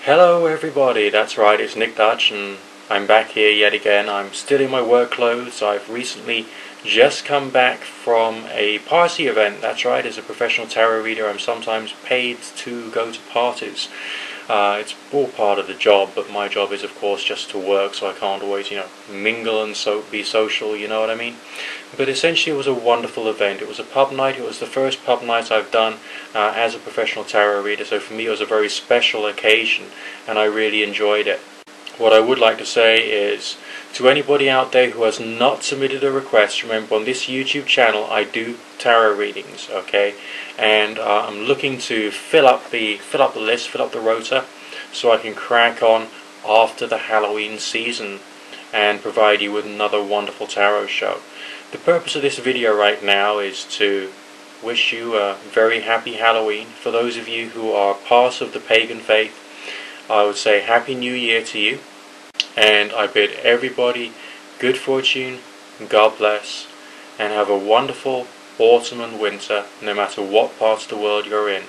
Hello everybody, that's right, it's Nick Dutch and I'm back here yet again. I'm still in my work clothes. I've recently just come back from a party event. That's right, as a professional tarot reader I'm sometimes paid to go to parties. It's all part of the job, but my job is of course just to work, so I can't always, mingle and be social, you know what I mean? But essentially it was a wonderful event. It was a pub night. It was the first pub night I've done as a professional tarot reader, so for me it was a very special occasion and I really enjoyed it. What I would like to say is, to anybody out there who has not submitted a request, remember on this YouTube channel I do tarot readings, okay? And I'm looking to fill up the list, fill up the rota, so I can crack on after the Halloween season and provide you with another wonderful tarot show. The purpose of this video right now is to wish you a very happy Halloween. For those of you who are part of the pagan faith, I would say Happy New Year to you, and I bid everybody good fortune, God bless, and have a wonderful autumn and winter no matter what part of the world you're in.